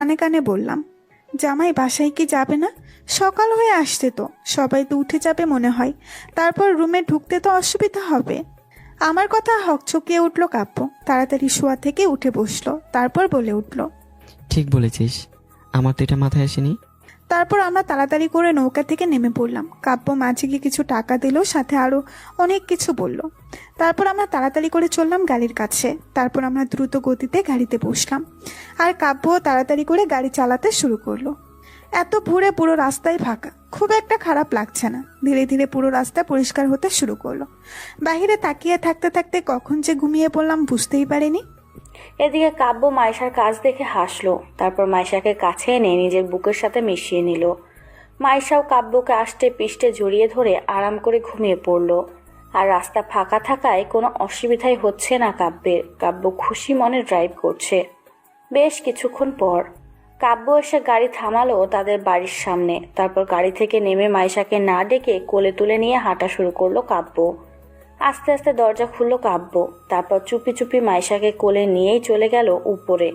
কানে কানে বললাম, জামাই বাসায় কি যাবে না? সকাল হয়ে আসছে তো, সবাই তো উঠে যাবে মনে হয়, তারপর রুমে ঢুকতে তো অসুবিধা হবে। আমার কথা হকচকিয়ে উঠল কাব্য। তাড়াতাড়ি শোয়া থেকে উঠে বসলো, তারপর বলে উঠল, ঠিক বলেছিস, আমার তো এটা মাথায় আসেনি। তারপর আমরা তাড়াতাড়ি করে নৌকা থেকে নেমে পড়লাম। কাব্য মাঝিকে কিছু টাকা দিল, সাথে আরো অনেক কিছু বলল। তারপর আমরা তাড়াতাড়ি করে চললাম গাড়ির কাছে। তারপর আমরা দ্রুত গতিতে গাড়িতে বসলাম, আর কাব্য তাড়াতাড়ি করে গাড়ি চালাতে শুরু করলো। এত ভোরে পুরো রাস্তায় ফাঁকা, খুব একটা খারাপ লাগছে না। ধীরে ধীরে পুরো রাস্তা পরিষ্কার হতে শুরু করলো। বাহিরে তাকিয়ে থাকতে থাকতে কখন যে ঘুমিয়ে পড়লাম বুঝতেই পারিনি। এদিকে কাব্য মাইশার কাজ দেখে হাসলো, তারপর মাইশাকে কাছে এনে নিজের বুকের সাথে মিশিয়ে নিল। মাইশাও কাব্যকে আষ্টে পিষ্টে জড়িয়ে ধরে আরাম করে ঘুমিয়ে পড়ল। আর রাস্তা ফাঁকা থাকায় কোনো অসুবিধাই হচ্ছে না কাব্যের। কাব্য খুশি মনে ড্রাইভ করছে। বেশ কিছুক্ষণ পর কাব্য এসে গাড়ি থামালো তাদের বাড়ির সামনে। তারপর গাড়ি থেকে নেমে মাইশাকে না ডেকে কোলে তুলে নিয়ে হাঁটা শুরু করলো কাব্য। আস্তে আস্তে দরজা খুলল কাব্য। তারপর চুপি চুপি মাইশাকে কোলে নিয়েই চলে গেল উপরে।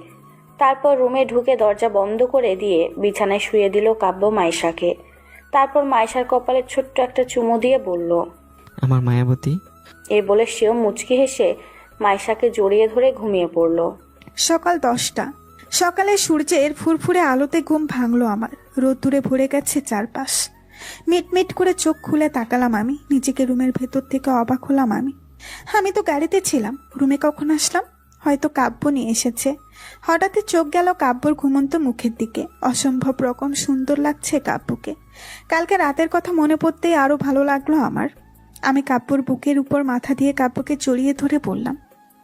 তারপর রুমে ঢুকে দরজা বন্ধ করে দিয়ে বিছানায় শুয়ে দিল কাব্য মাইশাকে। তারপর মাইশার কপালে ছোট্ট একটা চুমু দিয়ে বলল, আমার মায়াবতী। এই বলে সেও মুচকি হেসে মাইশাকে জড়িয়ে ধরে ঘুমিয়ে পড়ল। সকাল 10টা। সকালে সূর্যের ফুরফুরে আলোতে ঘুম ভাঙলো আমার। রোদ্দুরে ভরে গেছে চারপাশ। মিটমিট করে চোখ খুলে তাকালাম আমি। নিজেকে রুমের ভেতর থেকে অবাক হলাম আমি তো গাড়িতে ছিলাম, রুমে কখন আসলাম? হয়তো কাব্য নিয়ে এসেছে। হঠাৎই চোখ গেল কাব্যর ঘুমন্ত মুখের দিকে। অসম্ভব রকম সুন্দর লাগছে কাব্যকে। কালকে রাতের কথা মনে পড়তেই আরো ভালো লাগলো আমার। আমি কাব্যর বুকের উপর মাথা দিয়ে কাব্যকে জড়িয়ে ধরে বললাম,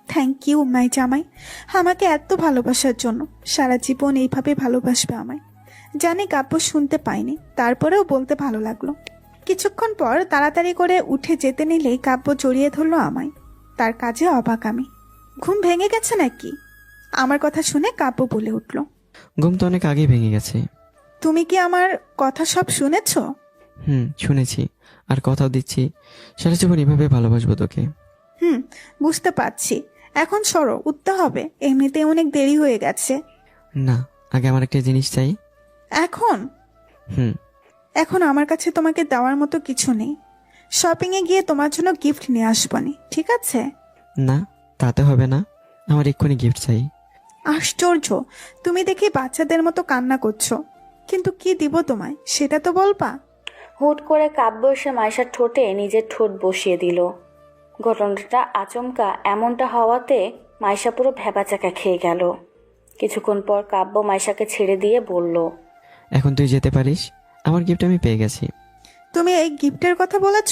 থ্যাংক ইউ মাই জামাই, আমাকে এত ভালোবাসার জন্য। সারা জীবন এইভাবে ভালোবাসবে আমায়। জানি কাব্য শুনতে পাইনি, তারপরেও বলতে ভালো লাগলো। কিছুক্ষণ পর তাড়াতাড়ি করে উঠে যেতে নিলেই কাব্য জড়িয়ে ধরলো আমায়। তার কাজে অবাক আমি। ঘুম ভেঙে গেছে নাকি? আমার কথা শুনে কাব্য বলে উঠল, ঘুম তো অনেক আগেই ভেঙে গেছে। তুমি কি আমার কথা সব শুনেছ? শুনেছি, আর কথাও দিচ্ছি সারা জীবন এভাবে ভালোবাসবো তোকে। বুঝতে পারছি। এখন সরো, উঠতে হবে, এমনিতে অনেক দেরি হয়ে গেছে। না, আগে আমার একটা জিনিস চাই। এখন? হুম। এখন আমার কাছে তোমাকে দেওয়ার মতো কিছু নেই। শপিংয়ে গিয়ে তোমার জন্য গিফট নিয়ে আসবনি, ঠিক আছে? না, তাতে হবে না, আমার এক্ষুনি গিফট চাই। আশ্চর্য, তুমি দেখি বাচ্চাদের মতো কান্না করছো। কিন্তু কি দিব তোমায় সেটা তো বলবা। হুট করে কাব্য এসে মাইশার ঠোঁটে নিজের ঠোঁট বসিয়ে দিল। ঘটনাটা আচমকা এমনটা হওয়াতে মাইশা পুরো ভ্যাবাচাকা খেয়ে গেল। কিছুক্ষণ পর কাব্য মাইশাকে ছেড়ে দিয়ে বলল, এখন তুই যেতে পারিস, আমার গিফট আমি পেয়ে গেছি। তুমি এই গিফটের কথা বলেছ?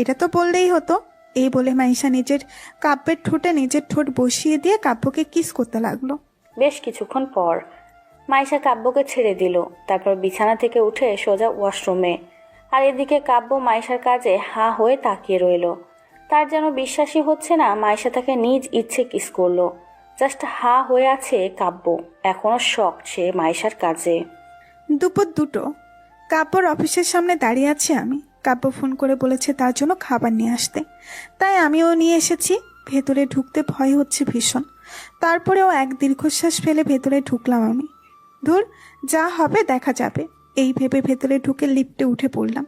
এটা তো বললেই হতো। এই বলে মাইশা নিজের কাব্যের ঠোঁটে নিজের ঠোঁট বসিয়ে দিয়ে কাব্যকে কিস করতে লাগলো। বেশ কিছুক্ষণ পর মাইশা কাব্যকে ছেড়ে দিল। তারপর বিছানা থেকে উঠে সোজা ওয়াশরুমে। আর এদিকে কাব্য মাইশার কাজে হাঁ হয়ে তাকিয়ে রইল। তার যেন বিশ্বাসই হচ্ছে না মাইশা তাকে নিজ ইচ্ছে কিস করলো। জাস্ট হাঁ হয়ে আছে কাব্য। এখনো শক সে মাইশার কাজে। দুপুর 2টো। কাব্যর অফিসের সামনে দাঁড়িয়ে আছি আমি। কাব্য ফোন করে বলেছে তার জন্য খাবার নিয়ে আসতে, তাই আমিও নিয়ে এসেছি। ভেতরে ঢুকতে ভয় হচ্ছে ভীষণ। তারপরেও এক দীর্ঘশ্বাস ফেলে ভেতরে ঢুকলাম আমি। ধুর, যা হবে দেখা যাবে, এই ভেবে ভেতরে ঢুকে লিফটে উঠে পড়লাম।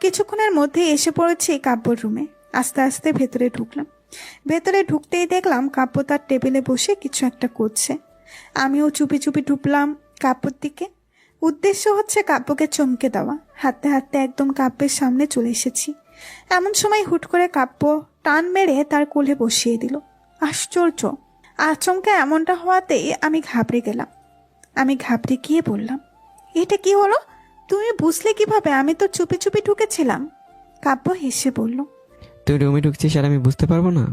কিছুক্ষণের মধ্যে এসে পড়েছি কাব্যর রুমে। আস্তে আস্তে ভেতরে ঢুকলাম। ভেতরে ঢুকতেই দেখলাম কাব্য তার টেবিলে বসে কিছু একটা করছে। আমিও চুপি চুপি ঢুকলাম কাব্যর দিকে। উদ্দেশ্য হচ্ছে কাব্যকে চমকে দেওয়া। হাঁটতে হাঁটতে একদম কাব্যের সামনে চলে এসেছি। এমন সময় হুট করে কাব্য টান মেরে তার কোলে বসিয়ে দিল। আশ্চর্য, আচমকা এমনটা হওয়াতেই আমি ঘাবড়ে গেলাম। আমি ঘাবড়ে গিয়ে বললাম, এটা কি হলো? তুমি বুঝলে কিভাবে? আমি তো চুপি চুপি ঢুকেছিলাম। কাব্য হেসে বলল, তুই রুমে ঢুকছিস আর আমি বুঝতে পারবো না?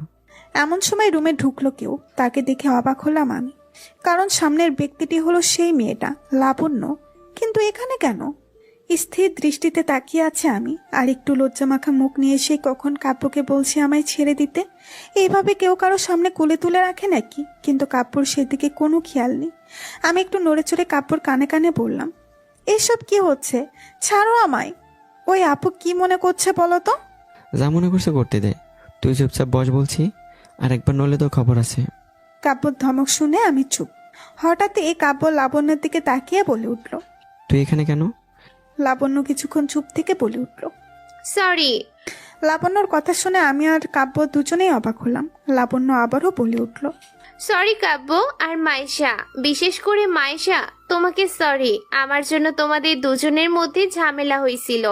এমন সময় রুমে ঢুকলো কেউ। তাকে দেখে অবাক হলাম আমি, কারণ সামনের ব্যক্তিটি হলো সেই মেয়েটা লাবণ্য। কিন্তু এখানে কেন? স্থির দৃষ্টিতে তাকিয়ে আছে আমি। আর একটু লজ্জামাখা মুখ নিয়ে সেই কখন কাব্যকে বলছি আমায় ছেড়ে দিতে। এইভাবে কেউ কারো সামনে কোলে তুলে রাখে নাকি? কিন্তু কাব্যর সেদিকে কোনো খেয়াল নেই। আমি একটু নড়ে চড়ে কাব্যর কানে কানে বললাম, এসব কি হচ্ছে? ছাড়ো আমায়। ওই আপু কি মনে করছে বলো তো? যা মনে করছে করতে দে, তুই চুপচাপ বস বলছি, আর একবার নলে তো খবর আছে। কাব্যর ধমক শুনে আমি চুপ। হঠাৎই কাব্য লাবণ্যের দিকে তাকিয়ে বলে উঠল। তুই এখানে কেন? লাবণ্য কিছুক্ষণ চুপ থেকে বলে উঠল। সরি। লাবণ্যর কথা শুনে আমি আর কাব্য দুজনেই অবাক হলাম। লাবণ্য আবারও বলে উঠল। সরি কাব্য আর মাইশা, বিশেষ করে মাইশা, তোমাকে সরি। আমার জন্য তোমাদের দুজনের মধ্যে ঝামেলা হয়েছিল।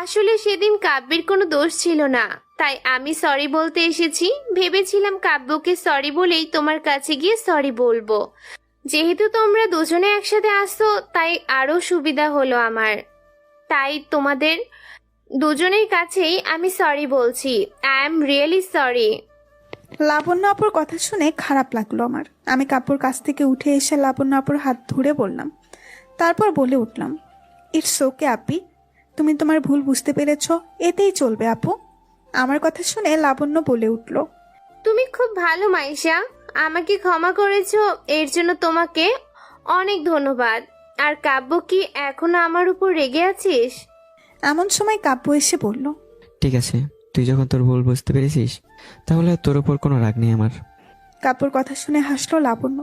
আসলে সেদিন কাব্যের কোনো দোষ ছিল না, তাই আমি সরি বলতে এসেছি। ভেবেছিলাম কাব্যকে সরি বলেই তোমার কাছে গিয়ে সরি বলবো। যেহেতু তোমরা দুজনে একসাথে আসছো, তাই আরো সুবিধা হলো আমার। তাই তোমাদের দুজনের কাছেই আমি সরি বলছি। I am really sorry. Labonno আপুর কথা শুনে খারাপ লাগলো আমার। আমি কাব্যর কাছ থেকে উঠে এসে লাবণ্য আপুর হাত ধরে বললাম। তারপর বলে উঠলাম, ইটস ওকে আপি, তুমি তোমার ভুল বুঝতে পেরেছ, এতেই চলবে আপু। আমার কথা শুনে লাবণ্য বলে উঠল। তুমি খুব ভালো মাইশা, আমাকে ক্ষমা করেছো, এর জন্য তোমাকে অনেক ধন্যবাদ। আর কাব্য, কি এখনো আমার উপর রেগে আছিস? এমন সময় কাব্য এসে বলল। ঠিক আছে, তুই যখন তোর ভুল বুঝতে পেরেছিস, তাহলে আর তোর ওপর কোনো রাগ নেই আমার। কাব্যর কথা শুনে হাসলো লাবণ্য।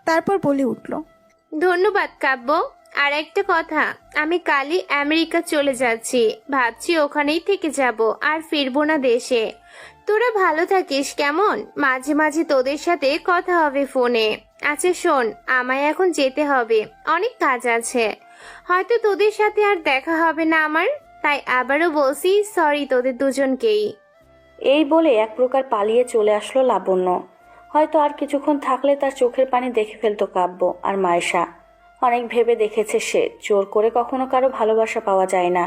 তারপর বলে উঠল। ধন্যবাদ কাব্য। আর একটা কথা, আমি কালই আমেরিকা চলে যাচ্ছি। ভাবছি ওখানেই থেকে যাব, আর ফিরবো না দেশে। তোরা ভালো থাকিস কেমন? মাঝে মাঝে তোদের সাথে কথা হবে ফোনে। আচ্ছা শোন, আমায় এখন যেতে হবে, অনেক কাজ আছে। হয়তো তোদের সাথে আর দেখা হবে না আমার, তাই আবারও বলছি সরি তোদের দুজনকেই। এই বলে এক প্রকার পালিয়ে চলে আসলো লাবণ্য। হয়তো আর কিছুক্ষণ থাকলে তার চোখের পানি দেখে ফেলতো কাব্য আর মায়েশা। অনেক ভেবে দেখেছে সে, জোর করে কখনো কারো ভালোবাসা পাওয়া যায় না।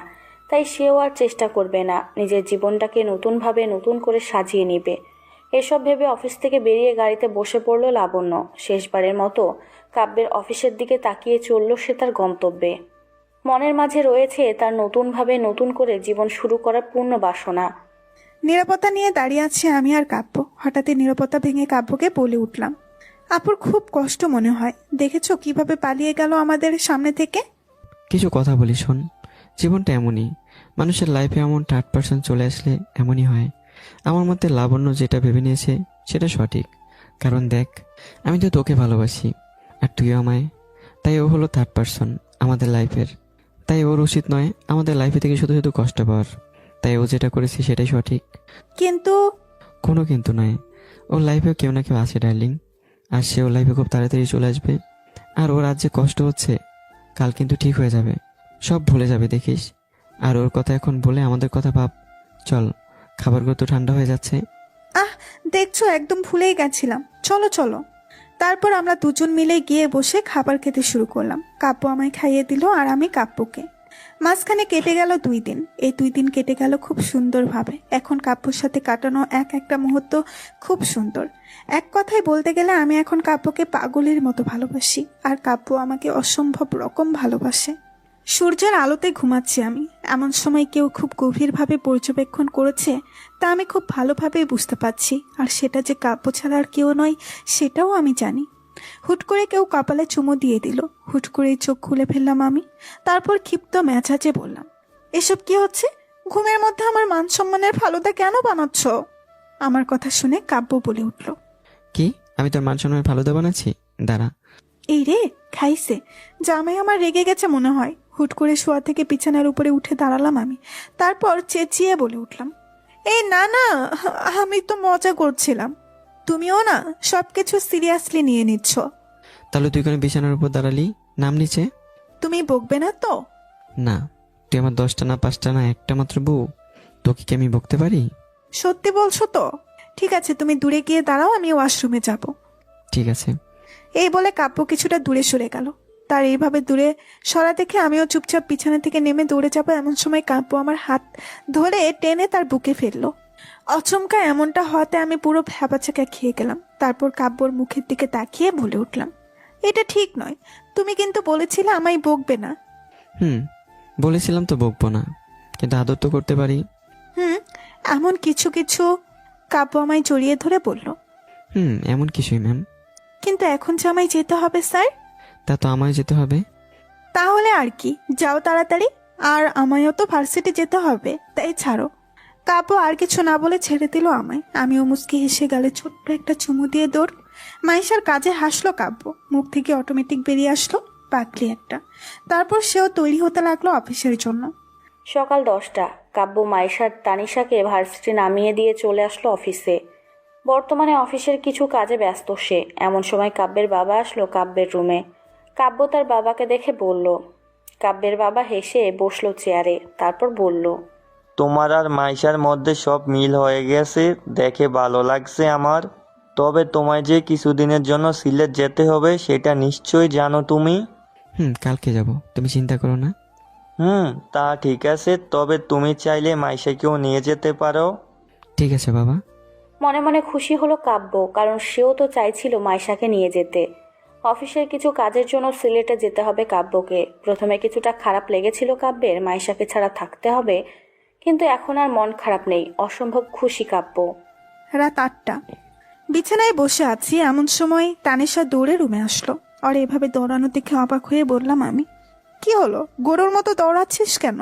তাই সেও আর চেষ্টা করবে না, নিজের জীবনটাকে নতুনভাবে নতুন করে সাজিয়ে নেবে। এসব ভেবে অফিস থেকে বেরিয়ে গাড়িতে বসে পড়ল লাবণ্য। শেষবারের মতো কাব্যের অফিসের দিকে তাকিয়ে চলল সে তার গন্তব্যে। মনের মাঝে রয়েছে তার নতুনভাবে নতুন করে জীবন শুরু করার পূর্ণ বাসনা। নিরাপত্তা নিয়ে দাঁড়িয়ে আছি আমি আর কাব্য। হঠাৎই নিরাপত্তা ভেঙে কাব্যকে বলে উঠলাম। আপুর খুব কষ্ট মনে হয়, দেখেছো কিভাবে পালিয়ে গেল আমাদের সামনে থেকে। কিছু কথা বলি শোন, জীবনটা এমনই, মানুষের লাইফে এমন থার্ড পার্সন চলে আসলে এমনই হয়। আমার মতে লাবণ্য যেটা ভেবে নিয়েছে সেটা সঠিক। কারণ দেখ, আমি তো তোকে ভালোবাসি, আর তুইও আমায়। তাই ও হলো থার্ড পার্সন আমাদের লাইফের। তাই ওর উচিত নয় আমাদের লাইফে থেকে শুধু শুধু কষ্ট পাওয়ার। তাই ও যেটা করেছে সেটাই সঠিক। কিন্তু কোনো কিন্তু নয়, ওর লাইফেও কেউ না কেউ আছে ডার্লিং, আর সে ওর লাইফে খুব তাড়াতাড়ি চলে আসবে। আর ওর আজ যে কষ্ট হচ্ছে, কাল কিন্তু ঠিক হয়ে যাবে, সব ভুলে যাবে দেখিস। আর ওর কথা এখন বলে আমাদের কথা ভাব। চল, খাবারগুলো তো ঠান্ডা হয়ে যাচ্ছে। দেখছো একদম ভুলেই গেছিলাম, চলো চলো। তারপর আমরা দুজন মিলে গিয়ে বসে খাবার খেতে শুরু করলাম। কাব্য আমায় খাইয়ে দিল আর আমি কাব্যকে। মাঝখানে কেটে গেল 2 দিন। এই 2 দিন কেটে গেল খুব সুন্দরভাবে। এখন কাব্যর সাথে কাটানো এক একটা মুহূর্ত খুব সুন্দর। এক কথায় বলতে গেলে আমি এখন কাব্যকে পাগলের মতো ভালোবাসি, আর কাব্য আমাকে অসম্ভব রকম ভালোবাসে। সূর্যের আলোতে ঘুমাচ্ছি আমি। এমন সময় কেউ খুব গভীরভাবে পর্যবেক্ষণ করেছে, তা আমি খুব ভালোভাবেই বুঝতে পারছি। আর সেটা যে কাব্য ছাড়া আর কেউ নয়, সেটাও আমি জানি। হুট করে কেউ কপালে চুমু দিয়ে দিল। হুট করেই চোখ খুলে ফেললাম আমি। তারপর ক্ষিপ্ত মেজাজে বললাম, এসব কি হচ্ছে? ঘুমের মধ্যে আমার মান সম্মানের ফালুদা কেন বানাচ্ছ? আমার কথা শুনে কাব্য বলে উঠল। কি, আমি তোর মান সম্মানের ফালুদা বানাচ্ছি? দাঁড়া। এই রে, খাইছে। জামাই আমার রেগে গেছে মনে হয়। হুট করে শোয়া থেকে বিছানার উপরে উঠে দাঁড়ালাম আমি। তারপর চেঁচিয়ে বলে উঠলাম, এই না না, আমি তো মজা করছিলাম। তুমিও না সবকিছু সিরিয়াসলি নিয়ে নিচ্ছ। তাহলে তুই কোনো বিছানার উপর দাঁড়ালি, নাম নিচে। তুমি বকবে না তো? না, তুই আমার 10টা না 5টা না একটা মাত্র বউ, তোকে কি আমি বকতে পারি? সত্যি বলছো তো? ঠিক আছে, তুমি দূরে গিয়ে দাঁড়াও, আমি ওয়াশরুমে যাব। ঠিক আছে। এই বলে কাব্য কিছুটা দূরে সরে গেল। তার এইভাবে দূরে সরা দেখে আমিও চুপচাপ বিছানা থেকে নেমে দৌড়ে যাব। এমন সময় কাব্য আমার হাত ধরে টেনে তার বুকে ফেললো। অচমকা এমনটা হওয়াতে আমি পুরো ভ্যাবাচাকা খেয়ে গেলাম। তারপর কাব্যর মুখের দিকে তাকিয়ে বলে উঠলাম, এটা ঠিক নয়। তুমি কিন্তু বলেছিলে আমায় বকবে না। বলেছিলাম তো বকবো না, কিন্তু আদর তো করতে পারি। এমন কিছু কিছু। কাব্য আমায় জড়িয়ে ধরে বলল, এমন কিছুই ম্যাম। কিন্তু এখন যে আমায় যেতে হবে স্যার। তা তো আমায় যেতে হবে। তাহলে আর কি, যাও তাড়াতাড়ি। আর আমায়ও তো ভার্সিটি যেতে হবে, তাই ছাড়ো। কাব্য আর কিছু না বলে ছেড়ে দিল আমায়। আমিও মুচকি হেসে গালে ছোট্ট একটা চুমু দিয়ে মাইশার কাজে হাসলো কাব্য, মুখ থেকে অটোমেটিক বেরিয়ে আসলো পাগলি একটা। তারপর সেও তৈরি হতে লাগলো অফিসের জন্য। সকাল 10টা। কাব্য মাইশার তানিশাকে ভার্সিটি নামিয়ে দিয়ে চলে আসলো অফিসে। বর্তমানে অফিসের কিছু কাজে ব্যস্ত সে। এমন সময় কাব্যের বাবা আসলো কাব্যের রুমে। কাব্য তার বাবাকে দেখে বলল। কাব্যের বাবা হেসে বসলো চেয়ারে, তারপর বলল, তোমার আর মাইশার মধ্যে সব মিল হয়ে গেছে, দেখে ভালো লাগছে আমার। তবে তোমায় যে কিছুদিনের জন্য সিলেট যেতে হবে সেটা নিশ্চয়ই জানো তুমি। কালকে যাব, তুমি চিন্তা করো না। তা ঠিক আছে, তবে তুমি চাইলে মাইশাকেও নিয়ে যেতে পারো। ঠিক আছে বাবা। মনে মনে খুশি হলো কাব্য, কারণ সেও তো চাইছিল মাইশাকে নিয়ে যেতে। অফিসের কিছু কাজের জন্য সিলেটে যেতে হবে কাব্যকে। প্রথমে কিছুটা খারাপ লেগেছিল কাব্যের, মাইশাকে ছাড়া থাকতে হবে, কিন্তু এখন আর মন খারাপ নেই, অসম্ভব খুশি কাব্য। রাত 8টা। বিছানায় বসে আছি, এমন সময় তানিশা দৌড়ে রুমে আসলো। আর এভাবে দৌড়ানো দেখে অবাক হয়ে বললাম আমি, কি হলো, গরুর মতো দৌড়াচ্ছিস কেন?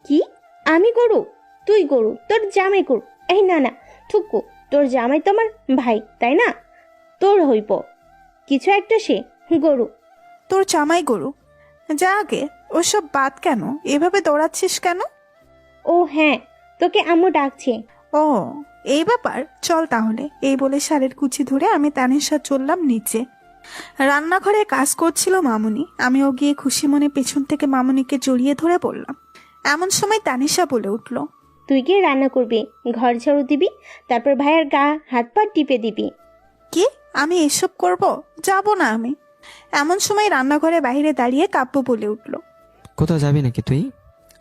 কি? আমি গরু? তুই গরু? তোর জামাই গরু? এই না না, থুকু, তোর জামাই তো আমার ভাই, তাই না? তোর হইব কিছু একটা, সে গরু। তোর জামাই গরু? যা আগে, ওসব বাদ, কেন এভাবে দৌড়াচ্ছিস কেন? ও হ্যাঁ, তোকে আম্মু ডাকছে। ও এই ব্যাপার, চল তাহলে। এই বলে শাড়ির কুচি ধরে আমি তানিশা চললাম নিচে। রান্নাঘরে কাজ করছিল মামুনি। আমিও গিয়ে খুশি মনে পেছন থেকে মামুনিকে জড়িয়ে ধরে বললাম। এমন সময় তানিশা বলে উঠল, তুই গিয়ে রান্না করবি, ঘর ঝাড়ু দিবি, তারপর ভাইয়ের গা হাত পা টিপে দিবি। কি? আমি এসব করব? যাব না আমি। এমন সময় রান্নাঘরে বাইরে দাঁড়িয়ে কাব্য বলে উঠল। কোথাও যাবি নাকি তুই?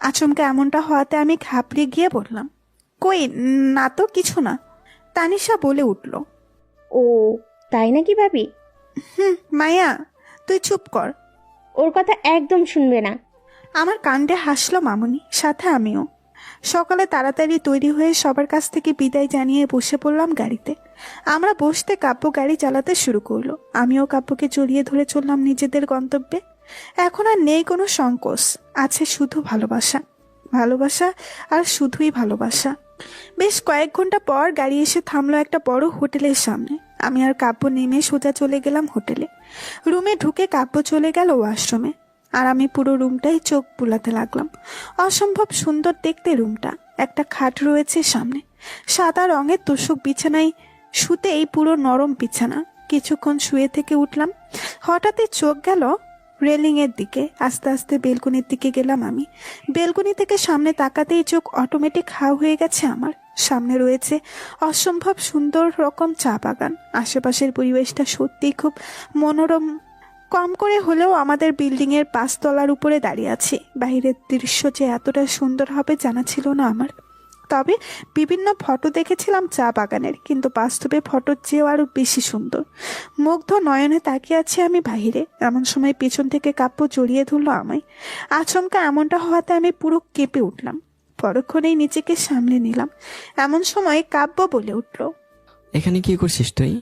আচমকা এমনটা হওয়াতে আমি ঘাবড়ে গিয়ে বললাম, কই না তো, কিছু না। তানিশা বলে উঠল, ও তাই নাকি ভাবি? মায়া তুই চুপ কর। ওর কথা একদম শুনবে না। আমার কাণ্ডে হাসলো মামুনি, সাথে আমিও। সকালে তাড়াতাড়ি তৈরি হয়ে সবার কাছ থেকে বিদায় জানিয়ে বসে পড়লাম গাড়িতে। আমরা বসতে কাব্য গাড়ি চালাতে শুরু করলো। আমিও কাব্যকে জড়িয়ে ধরে চললাম নিজেদের গন্তব্যে। এখন আর নেই কোনো সংকোচ, আছে শুধু ভালোবাসা। ভালোবাসা আর শুধুই ভালোবাসা। বেশ কয়েক ঘন্টা পর গাড়ি এসে থামলো একটা বড় হোটেলের সামনে। আমি আর কাব্য নেমে সোজা চলে গেলাম হোটেলে। রুমে ঢুকে কাব্য চলে গেল ওয়াশরুমে, আর আমি পুরো রুমটাই চোখ বুলাতে লাগলাম। অসম্ভব সুন্দর দেখতে রুমটা। একটা খাট রয়েছে সামনে, সাদা রঙের তোষক বিছানায় শুতে, এই পুরো নরম বিছানা। কিছুক্ষণ শুয়ে থেকে উঠলাম, হঠাৎই চোখ গেল রেলিং এর দিকে। আস্তে আস্তে বেলকনির দিকে গেলাম আমি। বেলকনি থেকে সামনে তাকাতেই চোখ অটোমেটিক হাও হয়ে গেছে আমার। সামনে রয়েছে অসম্ভব সুন্দর রকম চা বাগান। আশেপাশের পরিবেশটা সত্যিই খুব মনোরম। কম করে হলেও আমাদের বিল্ডিং এর 5 তলার উপরে দাঁড়িয়ে আছি। বাইরের দৃশ্য যে এতটা সুন্দর হবে জানা ছিল না আমার। তবে বিভিন্ন ফটো দেখেছিলাম চা বাগানের, কিন্তু বাস্তবে ফটোর চেয়েও আরো বেশি সুন্দর। মুগ্ধ নয়নে তাকিয়ে আছি আমি বাহিরে। এমন সময় পেছন থেকে কাব্য জড়িয়ে ধরলো আমায়। আচমকা এমনটা হওয়াতে আমি পুরো কেঁপে উঠলাম। পরক্ষণেই নিজেকে সামলে নিলাম। এমন সময় কাব্য বলে উঠল, এখানে কি করছিস তুই?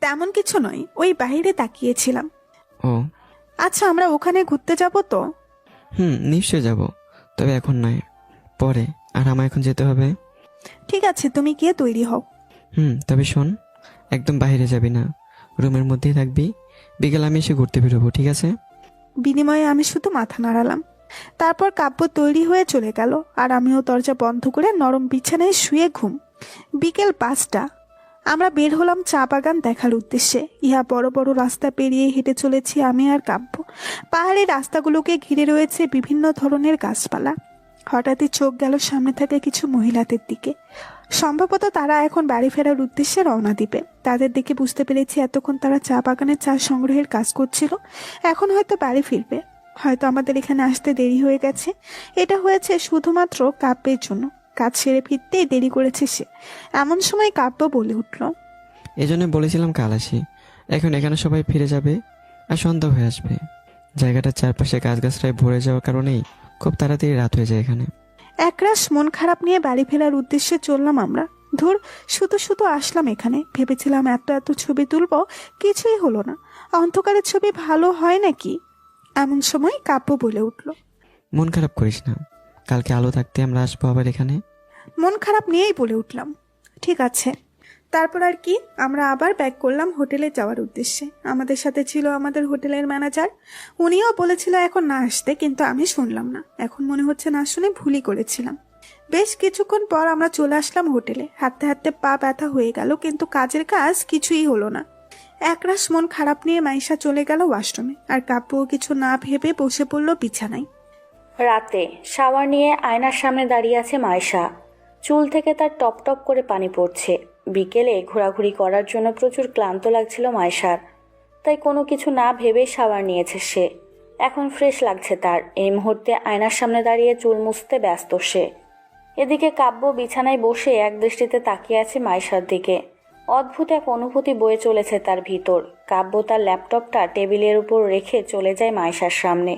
তেমন কিছু নয়, ওই বাইরে তাকিয়েছিলাম। ও আচ্ছা, আমরা ওখানে ঘুরতে যাব তো? নিশ্চয় যাব, তবে এখন নয়, পরে। আর আমার এখন যেতে হবে। ঠিক আছে, তুমি গিয়ে তৈরি হও। তবে শোন, একদম বাইরে যাবি না, রুমের মধ্যেই থাকবি। বিকেল আমি এসে ঘুরতে বেরোবো, ঠিক আছে? বিনিময়ে আমি শুধু মাথা নাড়ালাম। তারপর কাব্য তৈরি হয়ে চলে গেল, আর আমিও দরজা বন্ধ করে নরম বিছানায় শুয়ে ঘুম। বিকেল 5টা। আমরা বের হলাম চা বাগান দেখার উদ্দেশ্যে। ইহা বড় বড় রাস্তা পেরিয়ে হেঁটে চলেছি আমি আর কাব্য। পাহাড়ি রাস্তাগুলোকে ঘিরে রয়েছে বিভিন্ন ধরনের গাছপালা। হঠাৎই চোখ গেল সামনে থাকা কিছু মহিলাদের দিকে। সম্ভবত তারা এখন বাড়ি ফেরার উদ্দেশ্যে রওনা দিবে। তাদের দেখে বুঝতে পেরেছি এতক্ষণ তারা চা বাগানে চা সংগ্রহের কাজ করছিল, এখন হয়তো বাড়ি ফিরবে। হয়তো আমাদের এখানে আসতে দেরি হয়ে গেছে। এটা হয়েছে শুধুমাত্র কাব্যের জন্য। কাজ সেরে ফিরতেই দেরি করেছে সে। এমন সময় কাব্য বলে উঠল, এজন্য বলেছিলাম কাল আসি। এখন এখানে সবাই ফিরে যাবে আর সন্ধ্যা হয়ে আসবে। জায়গাটার চারপাশে গাছগাছরায় ভরে যাওয়ার কারণেই খুব তাড়াতাড়ি রাত হয়ে যায় এখানে। একরাশ মন খারাপ নিয়ে বাড়ি ফেরার উদ্দেশ্যে চললাম আমরা। ধুর, শুধু শুধু আসলাম এখানে। ভেবেছিলাম এত এত ছবি তুলবো, কিছুই হলো না। অন্ধকারের ছবি ভালো হয় নাকি? এমন সময় কাব্য বলে উঠল, মন খারাপ করিস না, কালকে আলো থাকতে আমরা আসবো আবার এখানে। মন খারাপ নিয়েই বলে উঠলাম, ঠিক আছে। তারপর আর কি, আমরা আবার ব্যাক করলাম হোটেলে যাওয়ার উদ্দেশ্যে। আমাদের সাথে ছিল আমাদের হোটেলের ম্যানেজার। উনিও বলেছিল এখন না আসতে, কিন্তু আমি শুনলাম না। এখন মনে হচ্ছে না শুনে ভুলই করেছিলাম। বেশ কিছুক্ষণ পর আমরা চলে আসলাম হোটেলে। হাঁটতে হাঁটতে পা ব্যথা হয়ে গেল, কিন্তু কাজের কাজ কিছুই হলো না। একরাশ মন খারাপ নিয়ে মাইশা চলে গেল ওয়াশরুমে, আর কাব্যও কিছু না ভেবে বসে পড়ল বিছানায়। রাতে শাওয়ার নিয়ে আয়নার সামনে দাঁড়িয়ে আছে মাইশা। চুল থেকে তার টপ টপ করে পানি পড়ছে। বিকেলে ঘোরাঘুরি করার জন্য প্রচুর ক্লান্ত লাগছিল মাইশার, তাই কোনো কিছু না ভেবেই শাওয়ার নিয়েছে সে। এখন ফ্রেশ লাগছে তার। এই মুহূর্তে আয়নার সামনে দাঁড়িয়ে চুল মুছতে ব্যস্ত সে। এদিকে কাব্য বিছানায় বসে এক দৃষ্টিতে তাকিয়ে আছে মাইশার দিকে। অদ্ভুত এক অনুভূতি বয়ে চলেছে তার ভিতর। কাব্য তার ল্যাপটপটা টেবিলের উপর রেখে চলে যায় মাইশার সামনে।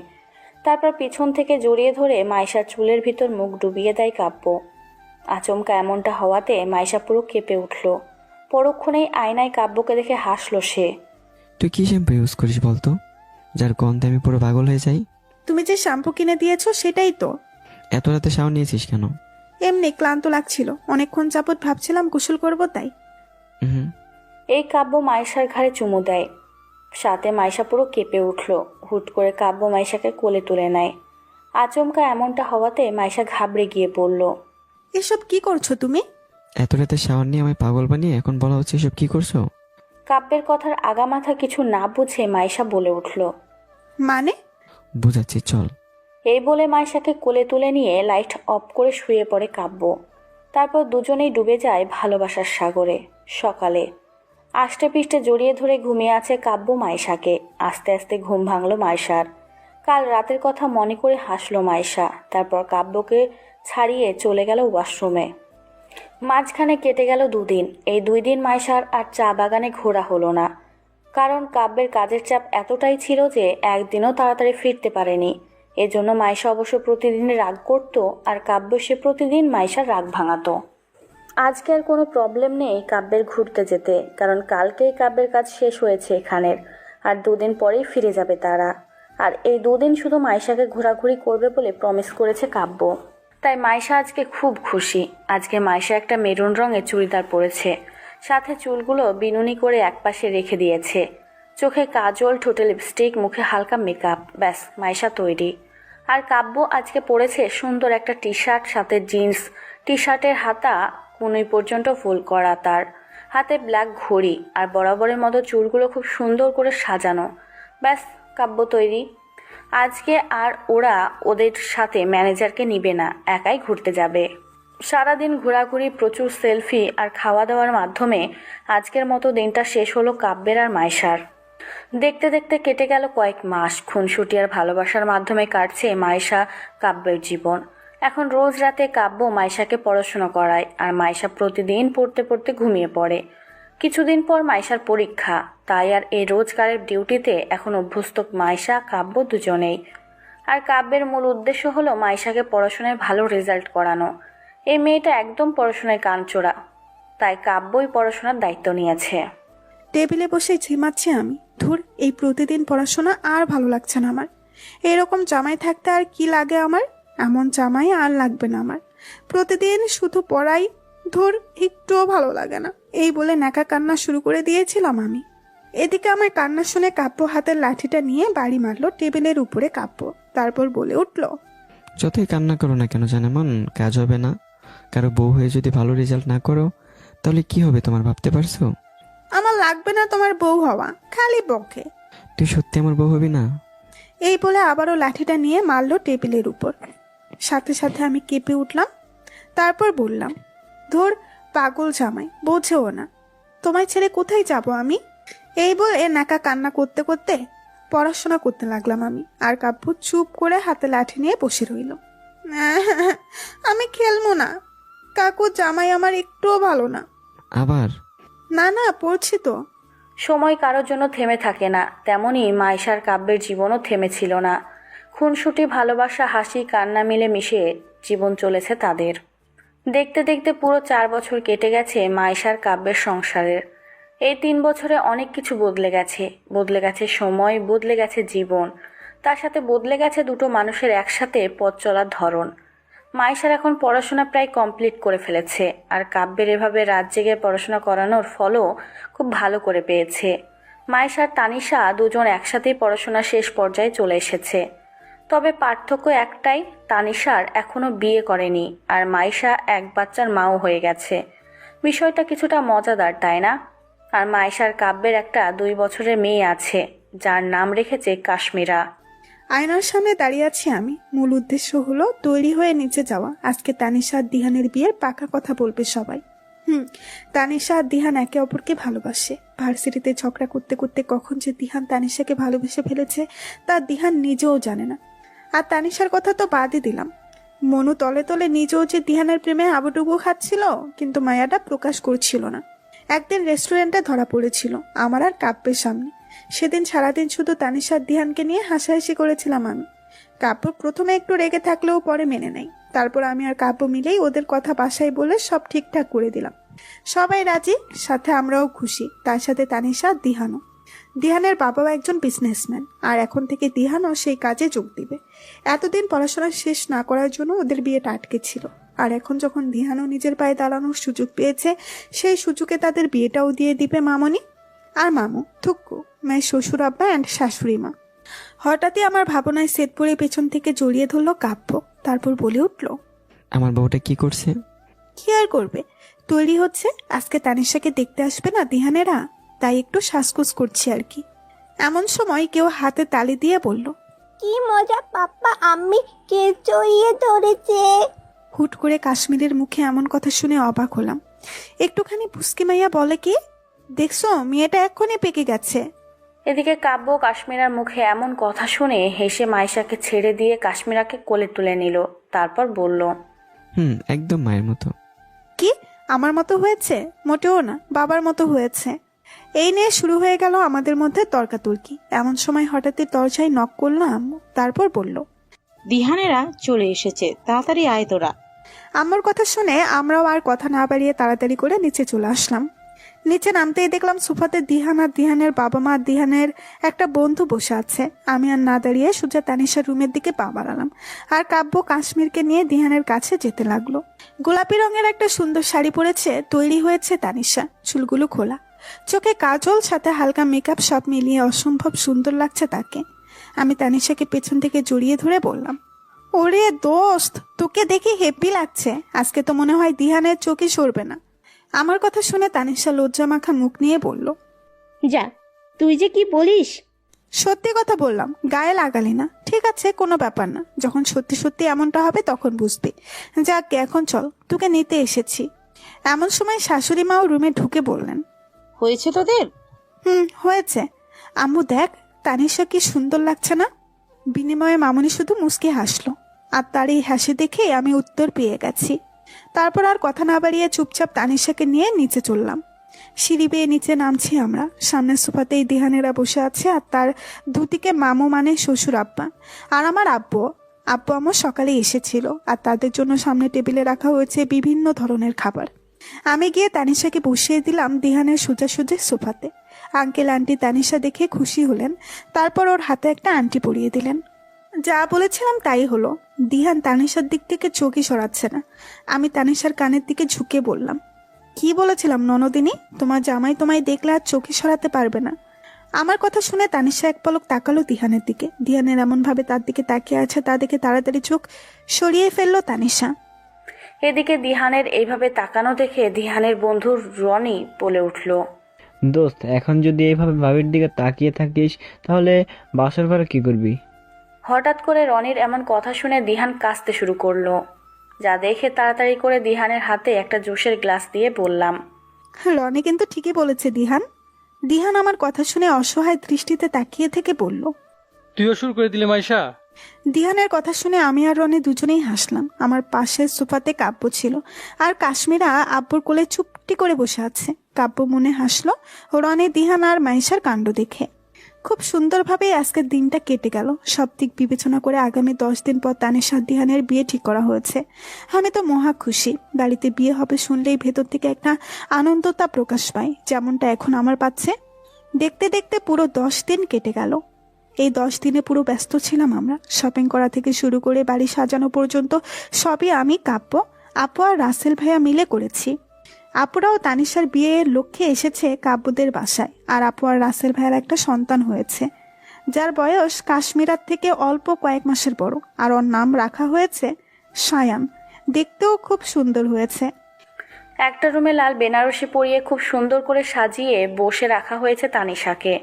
তারপর পিছন থেকে জড়িয়ে ধরে মাইশার চুলের ভিতর মুখ ডুবিয়ে দেয় কাব্য। আচমকা এমনটা হওয়াতে মাইশা পুরো কেঁপে উঠল। পরক্ষণেই আয়নায় কাব্যকে দেখে হাসল সে। তুই কি শ্যাম্পু ইউজ করিস বলতো, যার গন্ধে আমি পুরো পাগল হয়ে যাই? তুমি যে শ্যাম্পু কিনে দিয়েছো সেটাই তো। এত রাতে শাওয়ার নিয়েছিস কেন? এমনি ক্লান্ত লাগছিল, অনেকক্ষণ যাবত ভাবছিলাম গোসল করবো তাই। হুম। এই কাব্য মাইশার ঘাড়ে চুমু দেয়। সাথে মাইশা পুরো কেঁপে উঠল। হুট করে কাব্য মাইশাকে কোলে তুলে নেয়। আচমকা এমনটা হওয়াতে মাইশা ঘাবড়ে গিয়ে পড়ল। এসব কি করছো তুমি? এত রাতে শাওয়ার নিয়ে আমায় পাগল বানিয়ে এখন বলা হচ্ছে এসব কি করছো? কাব্যের কথার আগামাথা কিছু না বুঝে মাইশা বলে উঠল। মানে? বুঝাচ্ছি চল। এই বলে মাইশাকে কোলে তুলে নিয়ে লাইট অফ করে শুয়ে পড়ে কাব্য। তারপর দুজনেই ডুবে যায় ভালোবাসার সাগরে। সকালে আষ্টে পিষ্টে জড়িয়ে ধরে ঘুমিয়ে আছে কাব্য মাইশাকে। আস্তে আস্তে ঘুম ভাঙল মাইশার। কাল রাতের কথা মনে করে হাসল মাইশা। তারপর কাব্যকে ছাড়িয়ে চলে গেল ওয়াশরুমে। মাঝখানে কেটে গেল 2 দিন। এই 2 দিন মাইশার আর চা বাগানে ঘোরা হলো না, কারণ কাব্যের কাজের চাপ এতটাই ছিল যে একদিনও তাড়াতাড়ি ফিরতে পারেনি। এজন্য মাইশা অবশ্য প্রতিদিন রাগ করত, আর কাব্য সে প্রতিদিন মাইশার রাগ ভাঙাতো। আজকে আর কোনো প্রবলেম নেই কাব্যের ঘুরতে যেতে, কারণ কালকেই কাব্যের কাজ শেষ হয়েছে এখানের, আর 2 দিন পরেই ফিরে যাবে তারা। আর এই 2 দিন শুধু মাইশাকে ঘোরাঘুরি করবে বলে প্রমিস করেছে কাব্য। তাই মাইশা আজকে খুব খুশি। আজকে মাইশা একটা মেরুন রঙের চুড়িদার পরেছে, সাথে চুলগুলো বিনুনি করে একপাশে রেখে দিয়েছে। চোখে কাজল, ঠোঁটে লিপস্টিক, মুখে হালকা মেকআপ, ব্যাস মাইশা তৈরি। আর কাব্য আজকে পরেছে সুন্দর একটা টি শার্ট, সাথে জিন্স। টি শার্টের হাতা কোনই পর্যন্ত ফুল করা, তার হাতে ব্ল্যাক ঘড়ি, আর বরাবরের মতো চুলগুলো খুব সুন্দর করে সাজানো। ব্যাস কাব্য তৈরি। আজকে আর ওরা ওদের সাথে ম্যানেজারকে নিবে না, একাই ঘুরতে যাবে। সারাদিন ঘোরাঘুরি, প্রচুর সেলফি আর খাওয়া দাওয়ার মাধ্যমে আজকের মতো দিনটা শেষ হলো কাব্যের আর মাইশার। দেখতে দেখতে কেটে গেল কয়েক মাস। খুনসুটি আর ভালোবাসার মাধ্যমে কাটছে মাইশা কাব্যের জীবন। এখন রোজ রাতে কাব্য মাইশাকে পড়াশোনা করায়, আর মাইশা প্রতিদিন পড়তে পড়তে ঘুমিয়ে পড়ে। কিছুদিন পর মাইশার পরীক্ষা, তাই আর এই রোজগারের ডিউটিতে এখন অভ্যস্ত মাইশা কাব্য দুজনেই। আর কাব্যের মূল উদ্দেশ্য হলো মাইশাকে পড়াশোনায় ভালো রেজাল্ট করানো। এই মেয়েটা একদম পড়াশোনায় কানচোরা, তাই কাব্যই পড়াশোনার দায়িত্ব নিয়েছে। টেবিলে বসে ঝিমাচ্ছি আমি। ধুর, এই প্রতিদিন পড়াশোনা আর ভালো লাগছে না আমার। এরকম জামাই থাকতে আর কি লাগে আমার? এমন জামাই আর লাগবে না আমার। প্রতিদিন শুধু পড়াই, ধুর, একটুও ভালো লাগে না। এই বলে ন্যাকা কান্না শুরু করে দিয়েছিলাম আমি। এদিকে আমার কান্না শুনে কাব্য হাতের লাঠিটা নিয়ে বাড়ি মারলো টেবিলের উপরে কাব্য। তারপর বলে উঠল, যতই কান্না করো না কেন জানেমন, কাজ হবে না। কারো বউ হয়ে যদি ভালো রেজাল্ট না করো তাহলে কি হবে তোমার ভাবতে পারছো? আমার লাগবে না তোমার বউ হওয়া, খালি বকে। তুই সত্যি আমার বউ হবি না? এই বলে আবারও লাঠিটা নিয়ে মারলো টেবিলের উপর। সাথে সাথে আমি কেঁপে উঠলাম। তারপর বললাম, ধুর, পাগল জামাই, বোঝেও না। তোমায় ছেড়ে কোথায় যাব আমি? এই বলে নাকা কান্না করতে করতে পড়াশোনা করতে লাগলাম আমি। আর কাব্য চুপ করে হাতে লাঠি নিয়ে বসে রইল। আমি খেলবো না কাকু, জামাই আমার একটুও ভালো না। আবার? না না, পড়ছি তো। সময় কারোর জন্য থেমে থাকে না, তেমনি মাইশার কাব্যের জীবনও থেমেছিল না। খুনসুটি, ভালোবাসা, হাসি, কান্না মিলে মিশে জীবন চলেছে তাদের। দেখতে দেখতে পুরো 4 বছর কেটে গেছে মাইশার কাব্যের সংসারের। এই 3 বছরে অনেক কিছু বদলে গেছে। বদলে গেছে সময়, বদলে গেছে জীবন, তার সাথে বদলে গেছে দুটো মানুষের একসাথে পথ চলার ধরন। মাইশার এখন পড়াশোনা প্রায় কমপ্লিট করে ফেলেছে, আর কাব্যের এভাবে রাত জেগে পড়াশোনা করানোর ফলও খুব ভালো করে পেয়েছে। মাইশার তানিশা দুজন একসাথেই পড়াশোনা শেষ পর্যায়ে চলে এসেছে। তবে পার্থক্য একটাই, তানিশার এখনো বিয়ে করেনি, আর মাইশা এক বাচ্চার মাও হয়ে গেছে। বিষয়টা কিছুটা মজাদার, তাই না? আর মাইশার কাব্যের একটা 2 বছরের মেয়ে আছে, যার নাম রেখেছে কাশ্মীরা। আয়নার সামনে দাঁড়িয়ে আছি আমি। মূল উদ্দেশ্য হলো তৈরি হয়ে নিচে যাওয়া। আজকে তানিশা আর দিহানের বিয়ের পাকা কথা বলবে সবাই। তানিশা আর দিহান একে অপরকে ভালোবাসে। ভার্সিটিতে ঝগড়া করতে করতে কখন যে দিহান তানিশাকে ভালোবেসে ফেলেছে তা দিহান নিজেও জানে না। আর তানিশার কথা তো বাদই দিলাম, মনু তলে তলে নিজেও যে দিহানের প্রেমে হাবুডুবু খাচ্ছিল, কিন্তু মায়াটা প্রকাশ করছিল না। একদিন রেস্টুরেন্টে ধরা পড়েছিল আমার আর কাব্যের সামনে। সেদিন সারাদিন শুধু তানিশার দিহানকে নিয়ে হাসাহাসি করেছিলাম আমি। কাব্য প্রথমে একটু রেগে থাকলেও পরে মেনে নেয়। তারপর আমি আর কাব্য মিলেই ওদের কথা বাসায় বলে সব ঠিকঠাক করে দিলাম। সবাই রাজি, সাথে আমরাও খুশি, তার সাথে তানিশা আর দিহানও। দিহানের বাবাও একজন বিজনেসম্যান, আর এখন থেকে দিহানও সেই কাজে যোগ দিবে। এতদিন পড়াশোনা শেষ না করার জন্য ওদের বিয়েটা আটকে ছিল, আর এখন যখন দিহানও নিজের পায়ে দাঁড়ানোর সুযোগ পেয়েছে, সেই সুযোগে তাদের বিয়েটাও দিয়ে দিবে মামনি আর মামু, থুক্কু, মেয়ের শ্বশুর আব্বা অ্যান্ড শাশুড়ি মা। হঠাৎই আমার ভাবনায় সেট পড়ে পেছন থেকে জড়িয়ে ধরলো কাব্য। তারপর বলে উঠল, আমার বউটা কি করছে? কি আর করবে, তৈরি হচ্ছে। আজকে তানিশাকে দেখতে আসবে না দিহানেরা, তাই একটু শ্বাসকুস করছি আর কি। এমন সময় কেউ হাতে তালি দিয়ে বলল, কি মজা পাপ্পা, আমি কে জড়িয়ে ধরেছে। হুট করে কাশ্মীরের মুখে এমন কথা শুনে অবাক হলাম। একটুখানি পুস্কি মাইয়া বলে, কি দেখছো, মেয়েটা এক্ষুনি পেকে গেছে। এদিকে কাব্য কাশ্মীরার মুখে এমন কথা শুনে হেসে মাইশাকে ছেড়ে দিয়ে কাশ্মীরাকে কোলে তুলে নিল। তারপর বলল, একদম মায়ের মতো। কি আমার মতো হয়েছে? মোটেও না, বাবার মতো হয়েছে। এই নিয়ে শুরু হয়ে গেল আমাদের মধ্যে তর্কাতর্কি। এমন সময় হঠাৎই দরজায় নক করলো আম্মু। তারপর বলল, দিহানেরা চলে এসেছে, তাড়াতাড়ি আয় তোরা। আম্মুর কথা শুনে আমরাও আর কথা না বাড়িয়ে তাড়াতাড়ি করে নিচে চলে আসলাম। নিচে নামতেই দেখলাম সোফাতে দিহান আর দিহানের বাবা মা আর দিহানের একটা বন্ধু বসে আছে। আমি আর না দাঁড়িয়ে সোজা তানিশার রুমের দিকে পা বাড়ালাম, আর কাব্য কাশ্মীরকে নিয়ে দিহানের কাছে যেতে লাগলো। গোলাপি রঙের একটা সুন্দর শাড়ি পরেছে, তৈরি হয়েছে তানিশা, চুলগুলো খোলা, চোখে কাজল, সাথে হালকা মেকআপ, সব মিলিয়ে অসম্ভব সুন্দর লাগছে তাকে। আমি তানিশাকে পেছন থেকে জড়িয়ে ধরে বললাম, ওরে দোস্ত, তোকে দেখে হেব্বি লাগছে। আজকে তো মনে হয় দিহানের চোখই সরবে না। আমার কথা শুনে তানিশা লজ্জা মাখা মুখ নিয়ে বলল, যা, তুই যে কি বলিস। সত্যি কথা বললাম, গায়ে লাগালি না। ঠিক আছে, কোনো ব্যাপার না, যখন সত্যি সত্যি এমনটা হবে তখন বুঝবি। যাক, এখন চল, তোকে নিতে এসেছি। এমন সময় শাশুড়ি মাও রুমে ঢুকে বললেন, হয়েছে তোদের? হয়েছে। আম্মু দেখ, তানিশা কি সুন্দর লাগছে না? বিনিময়ে মামুনি শুধু মুচকি হাসলো, আর তার এই হাসি দেখে আমি উত্তর পেয়ে গেছি। তারপর আর কথা না বাড়িয়ে চুপচাপ তানিশাকে নিয়ে নিচে চললাম। সিঁড়ি বেয়ে নিচে নামছি আমরা। সামনের সোফাতেই দিহানেরা বসে আছে, আর তার দুদিকে মামু মানে শ্বশুর আব্বা, আর আমার আব্বু। আব্বু আমার সকালে এসেছিল, আর তাদের জন্য সামনে টেবিলে রাখা হয়েছে বিভিন্ন ধরনের খাবার। আমি গিয়ে তানিশাকে বসিয়ে দিলাম দিহানের সোজাসুজি সোফাতে। আঙ্কেল আন্টি তানিশা দেখে খুশি হলেন, তারপর ওর হাতে একটা আংটি পরিয়ে দিলেন। যা বলেছিলাম তাই হলো। দিহান তানিশার দিক থেকে চোখই সরাচ্ছে না। আমি তানিশার কানের দিকে ঝুঁকে বললাম, কি বলেছিলাম ননদিনী, তোমার জামাই তোমায় দেখলে আর চোখই সরাতে পারবে না। আমার কথা শুনে তানিশা এক পলক তাকালো দিহানের দিকে। দিহানের এমন ভাবে তার দিকে তাকিয়ে আছে তা দেখে তাড়াতাড়ি চোখ সরিয়ে ফেললো তানিশা। এদিকে দিহানের এইভাবে তাকানো দেখে দিহানের বন্ধু রনি বলে উঠল, দোস্ত, এখন যদি এইভাবে ভাবির দিকে তাকিয়ে থাকিস তাহলে বাসর ঘরে কি করবি? হঠাৎ করে রনির এমন কথা শুনে দিহান কাঁদতে শুরু করলো। যা দেখে তাড়াতাড়ি করে দিহানের হাতে একটা জুসের গ্লাস দিয়ে বললাম, রনি কিন্তু ঠিকই বলেছে দিহান। দিহান আমার কথা শুনে অসহায় দৃষ্টিতে তাকিয়ে থেকে বলল, তুইও শুরু করে দিলে মাইশা? দিহানের কথা শুনে আমি আর রনি দুজনেই হাসলাম। আমার পাশের সোফাতে কাব্য ছিল, আর কাশ্মীরা আব্বুর কোলে চুপটি করে বসে আছে। কাব্য মনে হাসলো রনি, দিহান আর মাইশার কাণ্ড দেখে। খুব সুন্দরভাবে আজকের দিনটা কেটে গেল। সব দিক বিবেচনা করে আগামী 10 দিন পর তানিশা দিহানের বিয়ে ঠিক করা হয়েছে। আমি তো মহা খুশি। বাড়িতে বিয়ে হবে শুনলেই ভেতর থেকে একটা আনন্দতা প্রকাশ পায়, যেমনটা এখন আমার পাচ্ছে। দেখতে দেখতে পুরো 10 দিন কেটে গেল। এই 10 দিনে পুরো ব্যস্ত ছিলাম আমরা। শপিং করা থেকে শুরু করে বাড়ি সাজানো পর্যন্ত সবই আমি, কাব্য, আপু আর রাসেল ভাইয়া মিলে করেছি। আপুরাও তানিশার বিয়ের লক্ষ্যে এসেছে কাব্যদের বাসায়। আর আপু আর রাসেল ভাইয়ার একটা সন্তান হয়েছে, যার বয়স কাশ্মীরার থেকে অল্প কয়েক মাসের বড়। আর ওর নাম রাখা হয়েছে সায়ান। দেখতেও খুব সুন্দর হয়েছে। একটা রুমে লাল বেনারসি পরিয়ে খুব সুন্দর করে সাজিয়ে বসে রাখা হয়েছে তানিশাকে।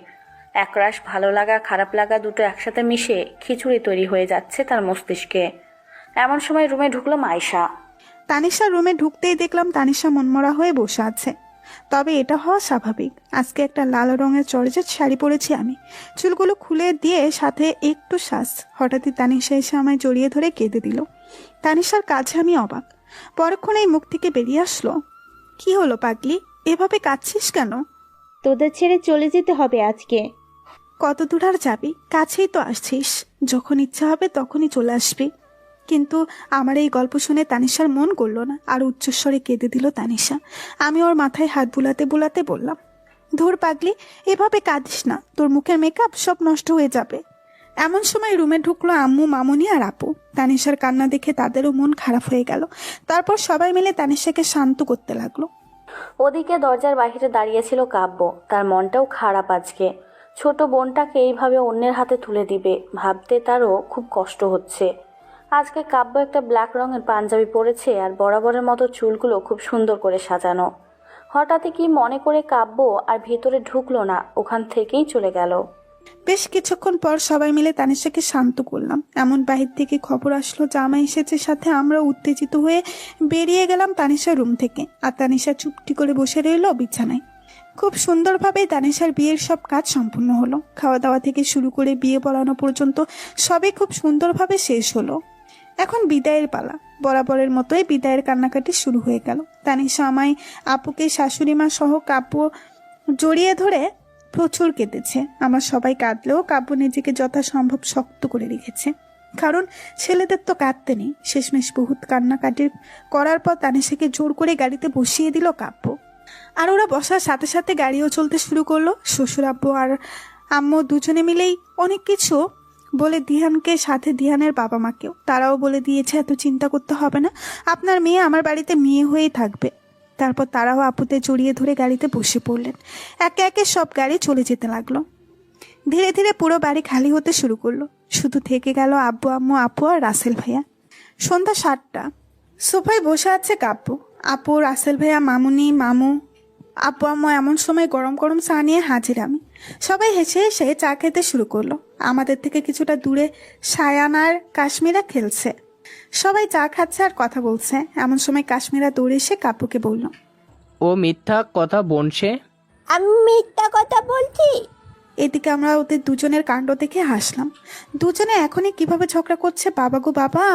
একরাশ ভালো লাগা খারাপ লাগা দুটো একসাথে মিশে খিচুড়ি তৈরি হয়ে যাচ্ছে তার মস্তিষ্কে। এমন সময় রুমে ঢুকলো মাইশা। তানিশার রুমে ঢুকতেই দেখলাম তানিশা মনমরা হয়ে বসে আছে। তবে এটা হওয়া স্বাভাবিক। আজকে একটা লাল রঙের চর্চের শাড়ি পরেছি আমি, চুলগুলো খুলে দিয়ে সাথে একটু শ্বাস। হঠাৎই তানিশা এসে আমায় জড়িয়ে ধরে কেঁদে দিল। তানিশার কাছে আমি অবাক। পরক্ষণেই মুখ থেকে বেরিয়ে আসলো, কি হলো পাগলি, এভাবে কাঁদছিস কেন? তোদের ছেড়ে চলে যেতে হবে আজকে। কত দূর আর যাবি? কাছেই তো আসছিস, যখন ইচ্ছা হবে তখনই চলে আসবি। কিন্তু আমার এই গল্প শুনে তানিশার মন গড়ল না, আর উচ্চস্বরে কেঁদে দিল তানিশা। আমি ওর মাথায় হাত বুলাতে বুলাতে বললাম, ধুর পাগলি, এভাবে কাঁদিস না, তোর মুখের মেকআপ সব নষ্ট হয়ে যাবে। এমন সময় রুমে ঢুকলো আম্মু, মামুনি আর আপু। তানিশার কান্না দেখে তাদেরও মন খারাপ হয়ে গেল। তারপর সবাই মিলে তানিশাকে শান্ত করতে লাগলো। ওদিকে দরজার বাইরে দাঁড়িয়েছিল কাব্য। তার মনটাও খারাপ আজকে। ছোট বোনটাকে এইভাবে অন্যের হাতে তুলে দিবে ভাবতে তারও খুব কষ্ট হচ্ছে। আজকে কাব্য একটা ব্ল্যাক রঙের পাঞ্জাবি পরেছে আর বরাবরের মতো চুলগুলো খুব সুন্দর করে সাজানো। হঠাৎই কি মনে করে কাব্য আর ভিতরে ঢুকলো না, ওখান থেকেই চলে গেল। বেশ কিছুক্ষণ পর সবাই মিলে তানিশাকে শান্ত করলাম। এমন বাহির থেকে খবর আসলো জামাই এসেছে সাথে। আমরা উত্তেজিত হয়ে বেরিয়ে গেলাম তানিশার রুম থেকে। আর তানিশা চুপটি করে বসে রইল বিছানায়। খুব সুন্দরভাবে তানিশার বিয়ের সব কাজ সম্পূর্ণ হলো। খাওয়া দাওয়া থেকে শুরু করে বিয়ে পড়ানো পর্যন্ত সবই খুব সুন্দরভাবে শেষ হলো। এখন বিদায়ের পালা। বরাবরের মতোই বিদায়ের কান্নাকাটি শুরু হয়ে গেল। তানিশা আমায়, আপুকে, শাশুড়ি মা সহ কাব্য জড়িয়ে ধরে প্রচুর কেঁদেছে। আমার সবাই কাঁদলেও কাব্য নিজেকে যথাসম্ভব শক্ত করে রেখেছে, কারণ ছেলেদের তো কাঁদতে নেই। শেষমেশ বহুত কান্নাকাটি করার পর তানিশাকে জোর করে গাড়িতে বসিয়ে দিল কাব্য। আর ওরা বসার সাথে সাথে গাড়িও চলতে শুরু করলো। শ্বশুর আব্বু আর আম্মু দুজনে মিলেই অনেক কিছু বলে দিহানকে, সাথে দিহানের বাবা মাকেও। তারাও বলে দিয়েছে এত চিন্তা করতে হবে না, আপনার মেয়ে আমার বাড়িতে মেয়ে হয়েই থাকবে। তারপর তারাও আপুতে জড়িয়ে ধরে গাড়িতে বসে পড়লেন। একে একে সব গাড়ি চলে যেতে লাগলো। ধীরে ধীরে পুরো বাড়ি খালি হতে শুরু করলো। শুধু থেকে গেল আব্বু, আম্মু, আপু আর রাসেল ভাইয়া। সন্ধ্যা 7টা। সোফায় বসে আছে কাব্য, আপু, রাসেল ভাইয়া, মামুনি, মামু, আপু, আম্মু। এমন সময় গরম গরম চা নিয়ে হাজির আমি। সবাই হেসে হেসে চা খেতে শুরু করলো। আমাদের থেকে কিছুটা দূরে সায়ান আর কাশ্মীরা খেলছে। সবাই চা খাচ্ছে আর কথা বলছে। এমন সময় কাশ্মীরা দৌড়ে এসে কাব্যকে বলল, ও মিথ্যা কথা বলছে। আমি মিথ্যা কথা বলছি? এদিকে আমরা ওদের দুজনের কাণ্ড দেখে হাসলাম। দুজনে এখনই কিভাবে ঝগড়া করছে, বাবা গো বাবা।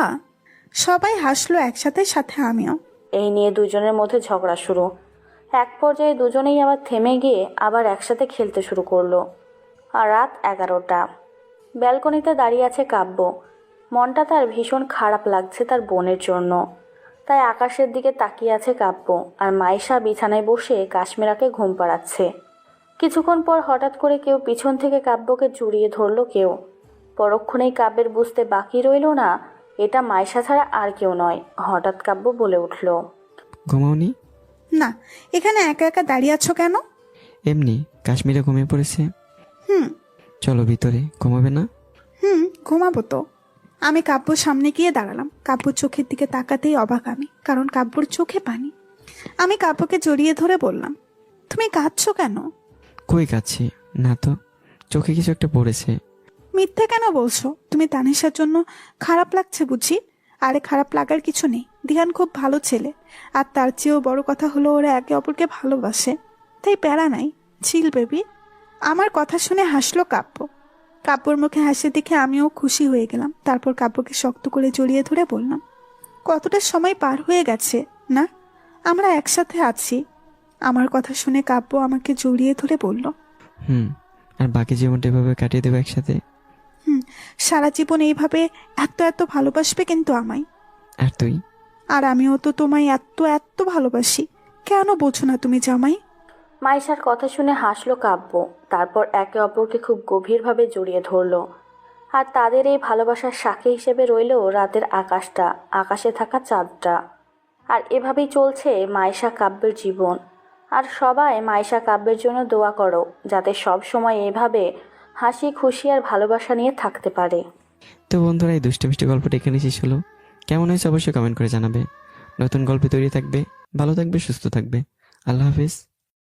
সবাই হাসলো একসাথে, সাথে আমিও। এই নিয়ে দুজনের মধ্যে ঝগড়া শুরু। এক পর্যায়ে দুজনেই আবার থেমে গিয়ে আবার একসাথে খেলতে শুরু করলো। আর রাত 11টা। ব্যালকনিতে দাঁড়িয়ে আছে কাব্য। মনটা তার ভীষণ খারাপ লাগছে তার বোনের জন্য। তাই আকাশের দিকে তাকিয়ে আছে কাব্য। আর মাইশা বিছানায় বসে কাশ্মীরাকে ঘুম পাড়াচ্ছে। কিছুক্ষণ পর হঠাৎ করে কেউ পিছন থেকে কাব্যকে জড়িয়ে ধরলো কেউ। পরক্ষণেই কাব্যের বুঝতে বাকি রইল না এটা মাইশা ছাড়া আর কেউ নয়। হঠাৎ কাব্য বলে উঠল, ঘুমাওনি? না, এখানে একা একা দাঁড়িয়ে আছো কেন? এমনি, কাশ্মীরে ঘুমিয়ে পড়েছে। হুম। চলো ভিতরে, ঘুমাবে না? ঘুমাবো তো। আমি কাব্যর সামনে গিয়ে দাঁড়ালাম। কাব্যর চোখের দিকে তাকাতেই অবাক আমি, কারণ কাব্যর চোখে পানি। আমি কাব্যকে জড়িয়ে ধরে বললাম, তুমি কাঁদছো কেন? কই কাচ্ছি না তো, চোখে কিছু একটা পড়েছে। মিথ্যে কেন বলছো? তুমি তানিশার জন্য খারাপ লাগছে বুঝি? আরে খারাপ লাগার কিছু নেই। দিহান খুব ভালো ছেলে, আর তার চেয়েও বড় কথা হলো ওরা একে অপরকে ভালোবাসে। তাই প্যারা নাই, চিল বেবি। আমার কথা শুনে হাসলো কাব্য। কাব্যর মুখে হাসি দেখে আমিও খুশি হয়ে গেলাম। তারপর কাব্যকে শক্ত করে জড়িয়ে ধরে বললাম, কতটা সময় পার হয়ে গেছে না, আমরা একসাথে আছি। আমার কথা শুনে কাব্য আমাকে জড়িয়ে ধরে বলল, আর বাকি জীবনটা এভাবে কাটিয়ে দেবো একসাথে। সারা জীবন এইভাবে এত এত ভালোবাসবে কিন্তু আমায়। আর তুই? আর আমিও তো তোমায় এত এত ভালোবাসি। কেন বোঝো না তুমি জামাই? মাইশার কথা শুনে হাসলো কাব্য। তারপর একে অপরকে খুব গভীরভাবে জড়িয়ে ধরলো। আর তাদের এই ভালোবাসার সাক্ষী হিসেবে রইল রাতের আকাশটা, আকাশে থাকা চাঁদটা। আর এভাবেই চলছে মাইশা কাব্যের জীবন। আর সবাই মাইশা কাব্যের জন্য দোয়া করো, যাতে সব সময় এভাবে হাসি খুশি আর ভালোবাসা নিয়ে থাকতে পারে। তো বন্ধুরা, এই দুষ্টু মিষ্টি গল্পটা এখানে শেষ হলো। কেমন হয়েছে অবশ্যই কমেন্ট করে জানাবে। নতুন গল্প তৈরি থাকবে। ভালো থাকবে, সুস্থ থাকবে। আল্লাহ হাফিজ।